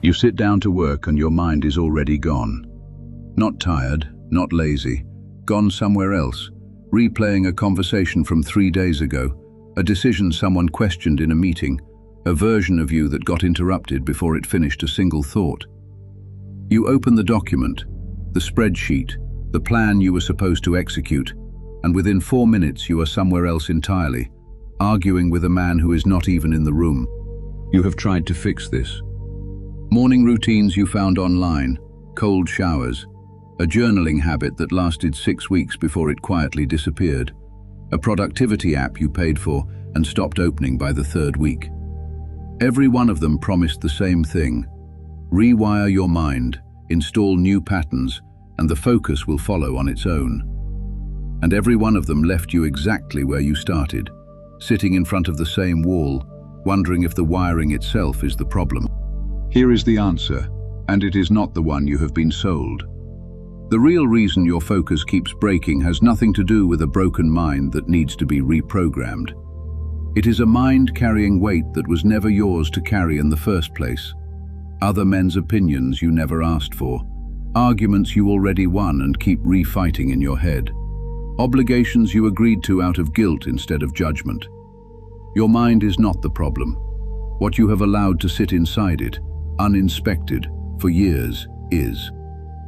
You sit down to work and your mind is already gone. Not tired, not lazy, gone somewhere else, replaying a conversation from 3 days ago, a decision someone questioned in a meeting, a version of you that got interrupted before it finished a single thought. You open the document, the spreadsheet, the plan you were supposed to execute, and within 4 minutes you are somewhere else entirely, arguing with a man who is not even in the room. You have tried to fix this. Morning routines you found online, cold showers, a journaling habit that lasted 6 weeks before it quietly disappeared, a productivity app you paid for and stopped opening by the 3rd week. Every one of them promised the same thing: rewire your mind, install new patterns, and the focus will follow on its own. And every one of them left you exactly where you started, sitting in front of the same wall, wondering if the wiring itself is the problem. Here is the answer, and it is not the one you have been sold. The real reason your focus keeps breaking has nothing to do with a broken mind that needs to be reprogrammed. It is a mind carrying weight that was never yours to carry in the first place. Other men's opinions you never asked for. Arguments you already won and keep refighting in your head. Obligations you agreed to out of guilt instead of judgment. Your mind is not the problem. What you have allowed to sit inside it, uninspected, for years, is.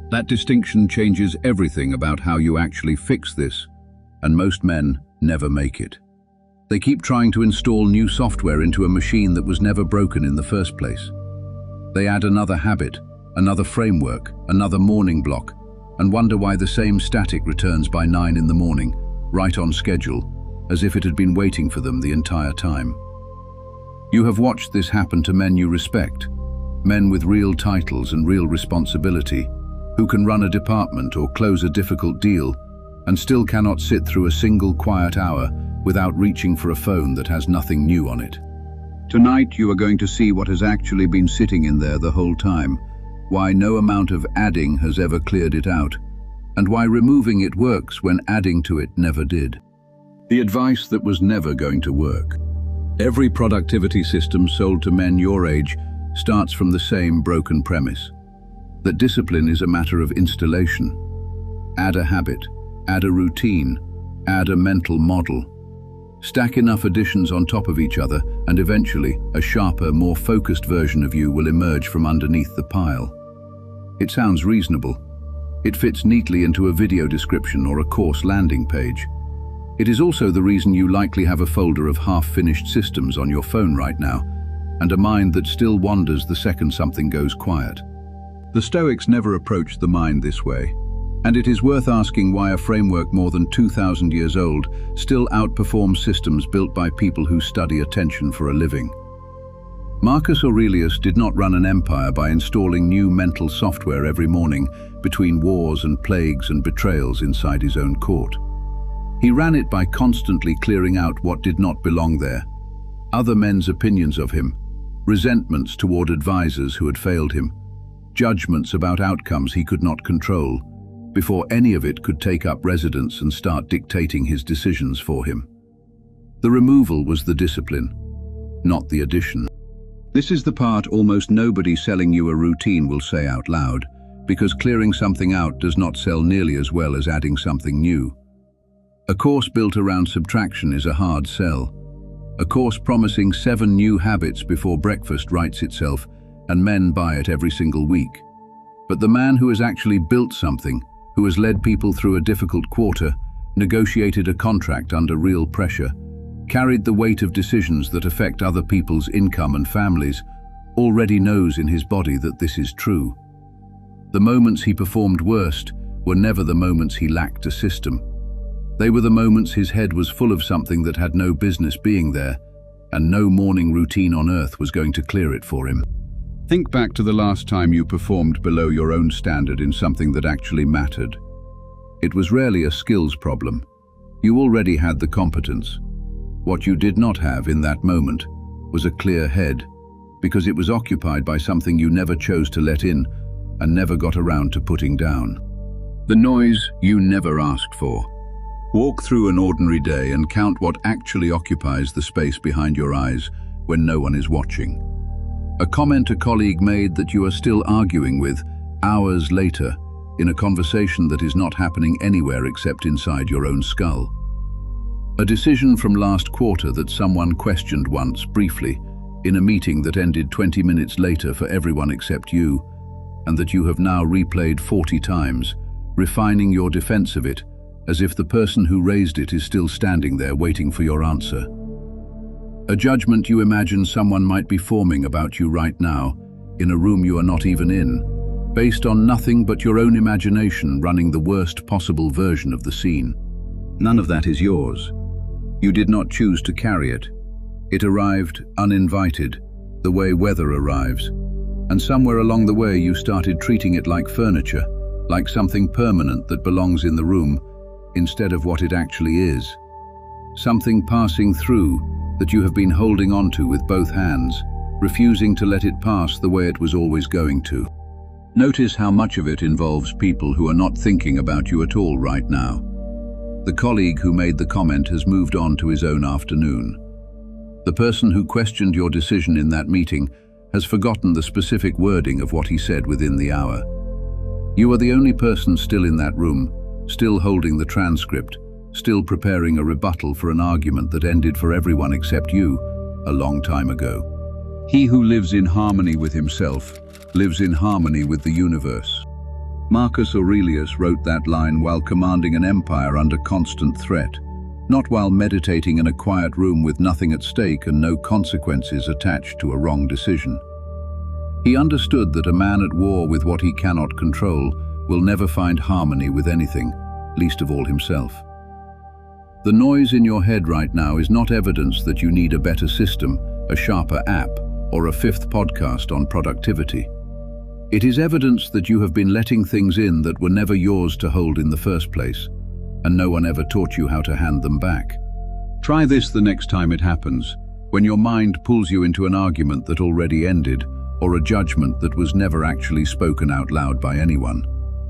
That distinction changes everything about how you actually fix this, and most men never make it. They keep trying to install new software into a machine that was never broken in the first place. They add another habit, another framework, another morning block, and wonder why the same static returns by 9 in the morning, right on schedule, as if it had been waiting for them the entire time. You have watched this happen to men you respect, men with real titles and real responsibility, who can run a department or close a difficult deal, and still cannot sit through a single quiet hour without reaching for a phone that has nothing new on it. Tonight you are going to see what has actually been sitting in there the whole time, why no amount of adding has ever cleared it out, and why removing it works when adding to it never did. The advice that was never going to work. Every productivity system sold to men your age starts from the same broken premise: that discipline is a matter of installation. Add a habit, add a routine, add a mental model. Stack enough additions on top of each other, and eventually a sharper, more focused version of you will emerge from underneath the pile. It sounds reasonable. It fits neatly into a video description or a course landing page. It is also the reason you likely have a folder of half-finished systems on your phone right now, and a mind that still wanders the second something goes quiet. The Stoics never approached the mind this way, and it is worth asking why a framework more than 2,000 years old still outperforms systems built by people who study attention for a living. Marcus Aurelius did not run an empire by installing new mental software every morning between wars and plagues and betrayals inside his own court. He ran it by constantly clearing out what did not belong there. Other men's opinions of him, resentments toward advisors who had failed him, judgments about outcomes he could not control, before any of it could take up residence and start dictating his decisions for him. The removal was the discipline, not the addition. This is the part almost nobody selling you a routine will say out loud, because clearing something out does not sell nearly as well as adding something new. A course built around subtraction is a hard sell. A course promising 7 new habits before breakfast writes itself, and men buy it every single week. But the man who has actually built something, who has led people through a difficult quarter, negotiated a contract under real pressure, carried the weight of decisions that affect other people's income and families, already knows in his body that this is true. The moments he performed worst were never the moments he lacked a system. They were the moments his head was full of something that had no business being there, and no morning routine on earth was going to clear it for him. Think back to the last time you performed below your own standard in something that actually mattered. It was rarely a skills problem. You already had the competence. What you did not have in that moment was a clear head, because it was occupied by something you never chose to let in and never got around to putting down. The noise you never asked for. Walk through an ordinary day and count what actually occupies the space behind your eyes when no one is watching. A comment a colleague made that you are still arguing with hours later in a conversation that is not happening anywhere except inside your own skull. A decision from last quarter that someone questioned once briefly in a meeting that ended 20 minutes later for everyone except you, and that you have now replayed 40 times, refining your defense of it as if the person who raised it is still standing there waiting for your answer. A judgment you imagine someone might be forming about you right now, in a room you are not even in, based on nothing but your own imagination running the worst possible version of the scene. None of that is yours. You did not choose to carry it. It arrived uninvited, the way weather arrives, and somewhere along the way you started treating it like furniture, like something permanent that belongs in the room, instead of what it actually is. Something passing through that you have been holding onto with both hands, refusing to let it pass the way it was always going to. Notice how much of it involves people who are not thinking about you at all right now. The colleague who made the comment has moved on to his own afternoon. The person who questioned your decision in that meeting has forgotten the specific wording of what he said within the hour. You are the only person still in that room, still holding the transcript, still preparing a rebuttal for an argument that ended for everyone except you a long time ago. He who lives in harmony with himself lives in harmony with the universe. Marcus Aurelius wrote that line while commanding an empire under constant threat, not while meditating in a quiet room with nothing at stake and no consequences attached to a wrong decision. He understood that a man at war with what he cannot control will never find harmony with anything, least of all himself. The noise in your head right now is not evidence that you need a better system, a sharper app, or a fifth podcast on productivity. It is evidence that you have been letting things in that were never yours to hold in the first place, and no one ever taught you how to hand them back. Try this the next time it happens, when your mind pulls you into an argument that already ended, or a judgment that was never actually spoken out loud by anyone.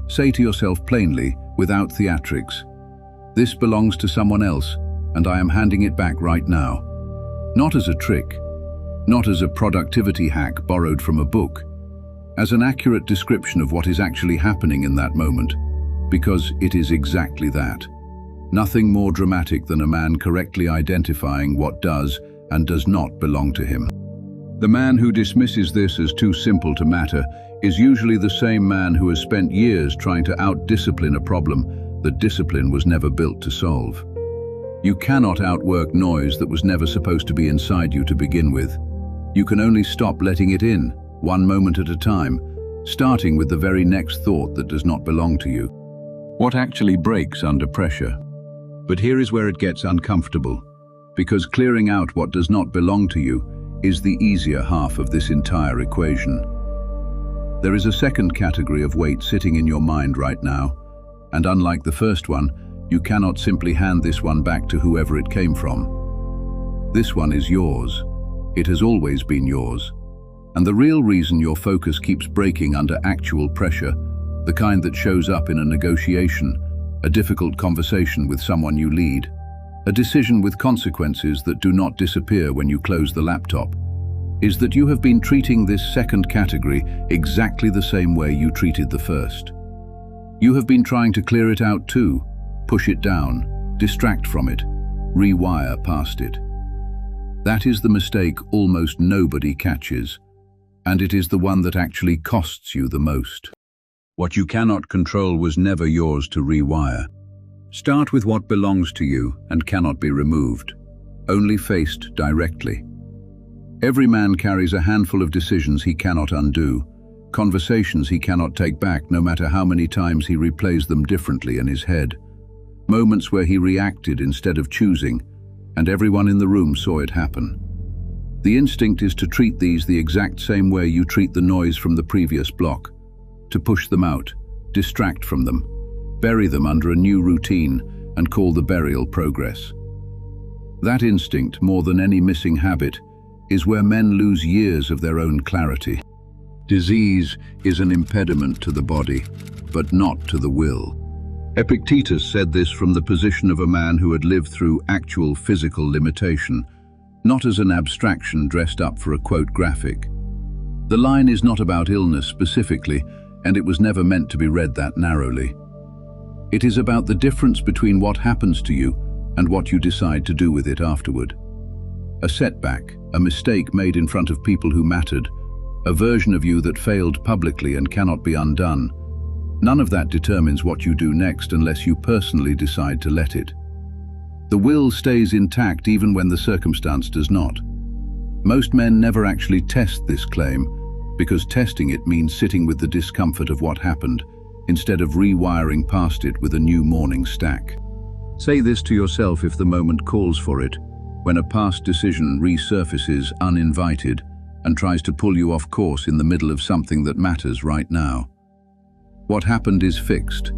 Say to yourself plainly, without theatrics, "This belongs to someone else, and I am handing it back right now." Not as a trick, not as a productivity hack borrowed from a book, as an accurate description of what is actually happening in that moment, because it is exactly that. Nothing more dramatic than a man correctly identifying what does and does not belong to him. The man who dismisses this as too simple to matter is usually the same man who has spent years trying to out-discipline a problem that discipline was never built to solve. You cannot outwork noise that was never supposed to be inside you to begin with. You can only stop letting it in, one moment at a time, starting with the very next thought that does not belong to you. What actually breaks under pressure? But here is where it gets uncomfortable, because clearing out what does not belong to you is the easier half of this entire equation. There is a second category of weight sitting in your mind right now, and unlike the first one, you cannot simply hand this one back to whoever it came from. This one is yours. It has always been yours. And the real reason your focus keeps breaking under actual pressure, the kind that shows up in a negotiation, a difficult conversation with someone you lead, a decision with consequences that do not disappear when you close the laptop, is that you have been treating this second category exactly the same way you treated the first. You have been trying to clear it out too, push it down, distract from it, rewire past it. That is the mistake almost nobody catches, and it is the one that actually costs you the most. What you cannot control was never yours to rewire. Start with what belongs to you and cannot be removed, only faced directly. Every man carries a handful of decisions he cannot undo, conversations he cannot take back no matter how many times he replays them differently in his head, moments where he reacted instead of choosing, and everyone in the room saw it happen. The instinct is to treat these the exact same way you treat the noise from the previous block, to push them out, distract from them, bury them under a new routine, and call the burial progress. That instinct, more than any missing habit, is where men lose years of their own clarity. Disease is an impediment to the body, but not to the will. Epictetus said this from the position of a man who had lived through actual physical limitation, not as an abstraction dressed up for a quote graphic. The line is not about illness specifically, and it was never meant to be read that narrowly. It is about the difference between what happens to you and what you decide to do with it afterward. A setback, a mistake made in front of people who mattered, a version of you that failed publicly and cannot be undone. None of that determines what you do next unless you personally decide to let it. The will stays intact even when the circumstance does not. Most men never actually test this claim, because testing it means sitting with the discomfort of what happened, instead of rewiring past it with a new morning stack. Say this to yourself if the moment calls for it, when a past decision resurfaces uninvited and tries to pull you off course in the middle of something that matters right now. What happened is fixed,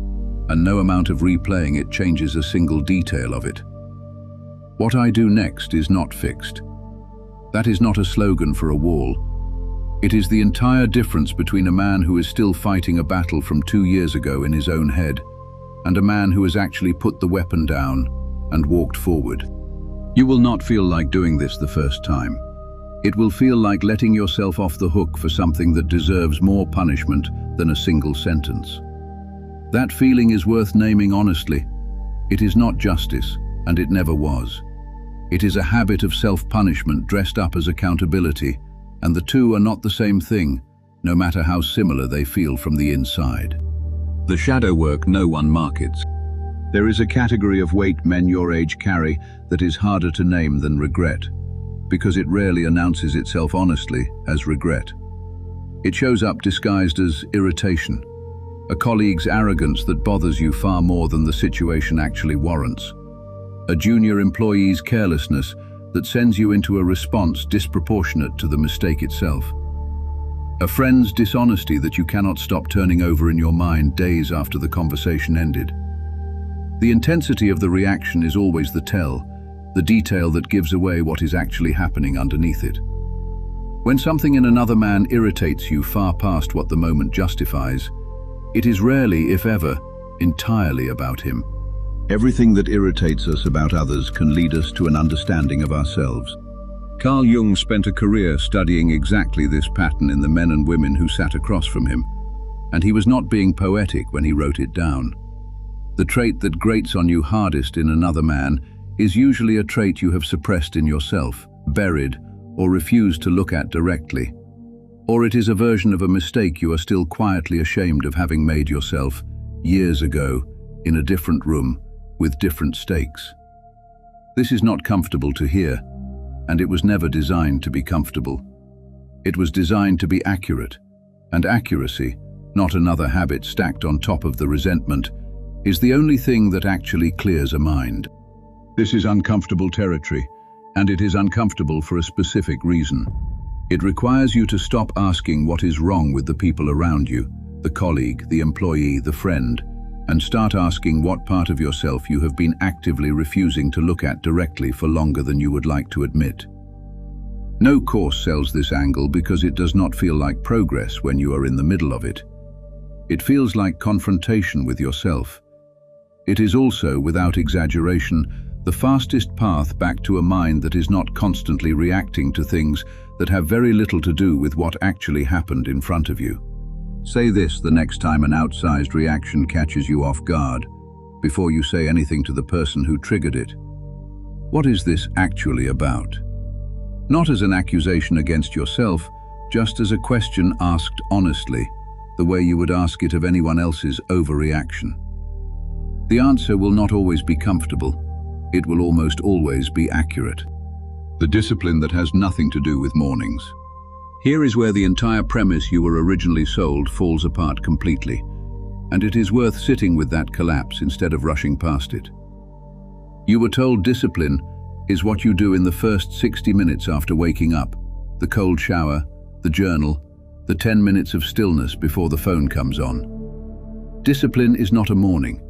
and no amount of replaying it changes a single detail of it. What I do next is not fixed. That is not a slogan for a wall. It is the entire difference between a man who is still fighting a battle from 2 years ago in his own head and a man who has actually put the weapon down and walked forward. You will not feel like doing this the first time. It will feel like letting yourself off the hook for something that deserves more punishment than a single sentence. That feeling is worth naming honestly. It is not justice, and it never was. It is a habit of self-punishment dressed up as accountability, and the two are not the same thing, no matter how similar they feel from the inside. The shadow work no one markets. There is a category of weight men your age carry that is harder to name than regret, because it rarely announces itself honestly as regret. It shows up disguised as irritation, a colleague's arrogance that bothers you far more than the situation actually warrants, a junior employee's carelessness that sends you into a response disproportionate to the mistake itself, a friend's dishonesty that you cannot stop turning over in your mind days after the conversation ended. The intensity of the reaction is always the tell, the detail that gives away what is actually happening underneath it. When something in another man irritates you far past what the moment justifies, it is rarely, if ever, entirely about him. Everything that irritates us about others can lead us to an understanding of ourselves. Carl Jung spent a career studying exactly this pattern in the men and women who sat across from him, and he was not being poetic when he wrote it down. The trait that grates on you hardest in another man is usually a trait you have suppressed in yourself, buried, or refused to look at directly. Or it is a version of a mistake you are still quietly ashamed of having made yourself years ago in a different room with different stakes. This is not comfortable to hear, and it was never designed to be comfortable. It was designed to be accurate, and accuracy, not another habit stacked on top of the resentment, is the only thing that actually clears a mind. This is uncomfortable territory, and it is uncomfortable for a specific reason. It requires you to stop asking what is wrong with the people around you, the colleague, the employee, the friend, and start asking what part of yourself you have been actively refusing to look at directly for longer than you would like to admit. No course sells this angle because it does not feel like progress when you are in the middle of it. It feels like confrontation with yourself. It is also, without exaggeration, the fastest path back to a mind that is not constantly reacting to things that have very little to do with what actually happened in front of you. Say this the next time an outsized reaction catches you off guard, before you say anything to the person who triggered it. What is this actually about? Not as an accusation against yourself, just as a question asked honestly, the way you would ask it of anyone else's overreaction. The answer will not always be comfortable. It will almost always be accurate. The discipline that has nothing to do with mornings. Here is where the entire premise you were originally sold falls apart completely, and it is worth sitting with that collapse instead of rushing past it. You were told discipline is what you do in the first 60 minutes after waking up, the cold shower, the journal, the 10 minutes of stillness before the phone comes on. Discipline is not a morning.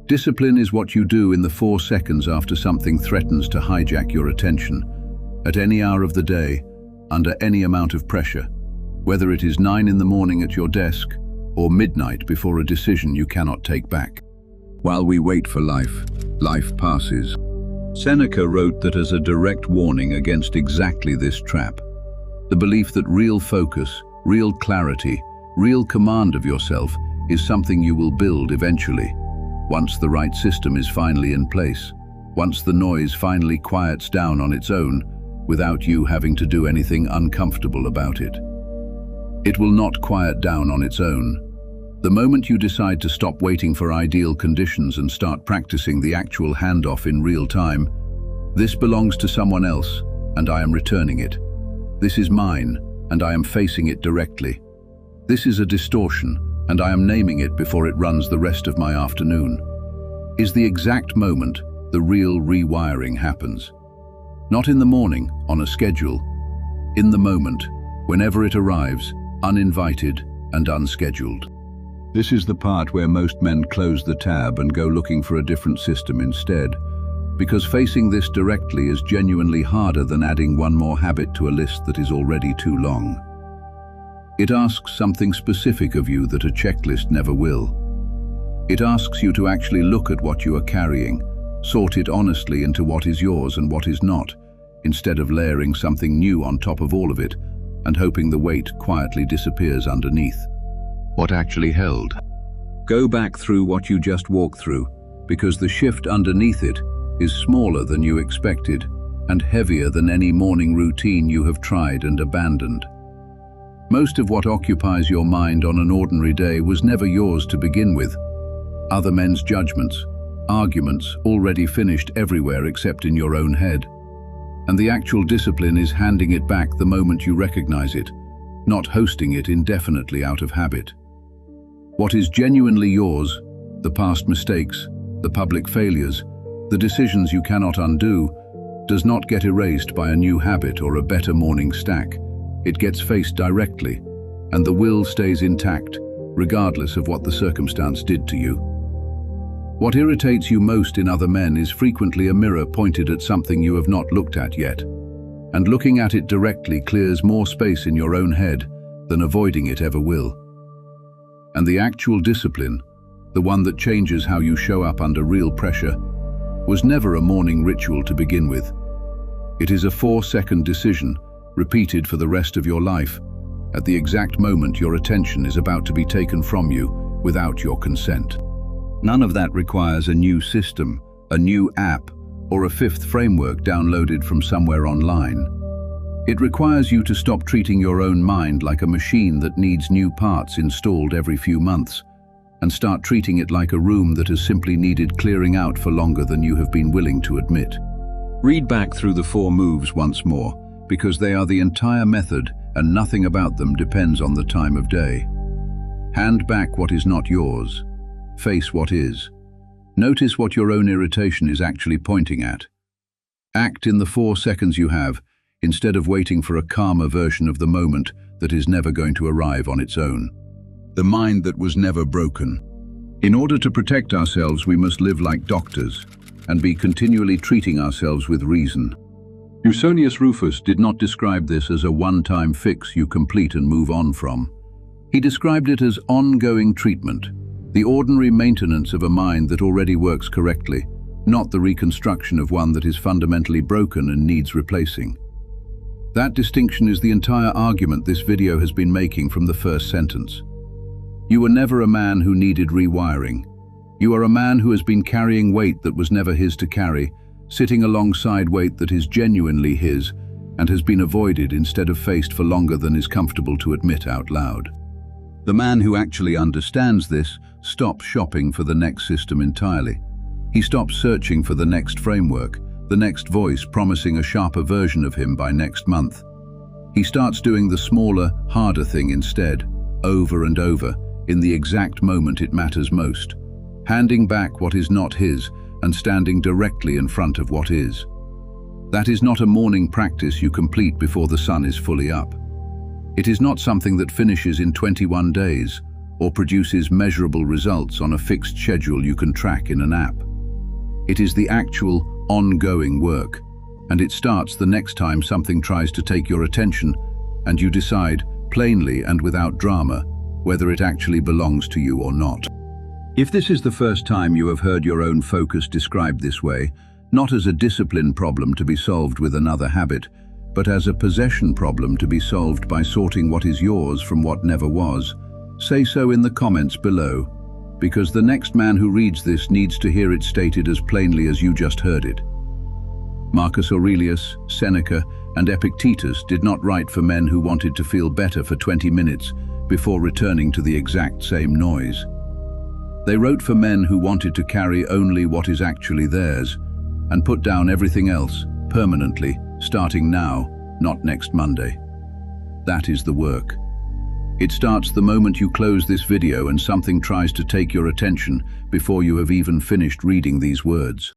Discipline is what you do in the 4 seconds after something threatens to hijack your attention, at any hour of the day, under any amount of pressure, whether it is 9 in the morning at your desk or midnight before a decision you cannot take back. While we wait for life, life passes. Seneca wrote that as a direct warning against exactly this trap, the belief that real focus, real clarity, real command of yourself is something you will build eventually, once the right system is finally in place, once the noise finally quiets down on its own, without you having to do anything uncomfortable about it. It will not quiet down on its own. The moment you decide to stop waiting for ideal conditions and start practicing the actual handoff in real time, this belongs to someone else, and I am returning it. This is mine, and I am facing it directly. This is a distortion, and I am naming it before it runs the rest of my afternoon. Is the exact moment the real rewiring happens. Not in the morning, on a schedule. In the moment, whenever it arrives, uninvited and unscheduled. This is the part where most men close the tab and go looking for a different system instead, because facing this directly is genuinely harder than adding one more habit to a list that is already too long. It asks something specific of you that a checklist never will. It asks you to actually look at what you are carrying, sort it honestly into what is yours and what is not, instead of layering something new on top of all of it and hoping the weight quietly disappears underneath. What actually held? Go back through what you just walked through, because the shift underneath it is smaller than you expected and heavier than any morning routine you have tried and abandoned. Most of what occupies your mind on an ordinary day was never yours to begin with. Other men's judgments, arguments already finished everywhere except in your own head. And the actual discipline is handing it back the moment you recognize it, not hosting it indefinitely out of habit. What is genuinely yours, the past mistakes, the public failures, the decisions you cannot undo, does not get erased by a new habit or a better morning stack. It gets faced directly, and the will stays intact, regardless of what the circumstance did to you. What irritates you most in other men is frequently a mirror pointed at something you have not looked at yet, and looking at it directly clears more space in your own head than avoiding it ever will. And the actual discipline, the one that changes how you show up under real pressure, was never a morning ritual to begin with. It is a 4-second decision, repeated for the rest of your life, at the exact moment your attention is about to be taken from you without your consent. None of that requires a new system, a new app, or a fifth framework downloaded from somewhere online. It requires you to stop treating your own mind like a machine that needs new parts installed every few months, and start treating it like a room that has simply needed clearing out for longer than you have been willing to admit. Read back through the 4 moves once more, because they are the entire method and nothing about them depends on the time of day. Hand back what is not yours. Face what is. Notice what your own irritation is actually pointing at. Act in the 4 seconds you have, instead of waiting for a calmer version of the moment that is never going to arrive on its own. The mind that was never broken. In order to protect ourselves, we must live like doctors and be continually treating ourselves with reason. Ausonius Rufus did not describe this as a one-time fix you complete and move on from. He described it as ongoing treatment, the ordinary maintenance of a mind that already works correctly, not the reconstruction of one that is fundamentally broken and needs replacing. That distinction is the entire argument this video has been making from the first sentence. You were never a man who needed rewiring. You are a man who has been carrying weight that was never his to carry, sitting alongside weight that is genuinely his and has been avoided instead of faced for longer than is comfortable to admit out loud. The man who actually understands this stops shopping for the next system entirely. He stops searching for the next framework, the next voice promising a sharper version of him by next month. He starts doing the smaller, harder thing instead, over and over, in the exact moment it matters most, handing back what is not his and standing directly in front of what is. That is not a morning practice you complete before the sun is fully up. It is not something that finishes in 21 days or produces measurable results on a fixed schedule you can track in an app. It is the actual, ongoing work, and it starts the next time something tries to take your attention and you decide, plainly and without drama, whether it actually belongs to you or not. If this is the first time you have heard your own focus described this way, not as a discipline problem to be solved with another habit, but as a possession problem to be solved by sorting what is yours from what never was, say so in the comments below, because the next man who reads this needs to hear it stated as plainly as you just heard it. Marcus Aurelius, Seneca, and Epictetus did not write for men who wanted to feel better for 20 minutes before returning to the exact same noise. They wrote for men who wanted to carry only what is actually theirs and put down everything else permanently, starting now, not next Monday. That is the work. It starts the moment you close this video and something tries to take your attention before you have even finished reading these words.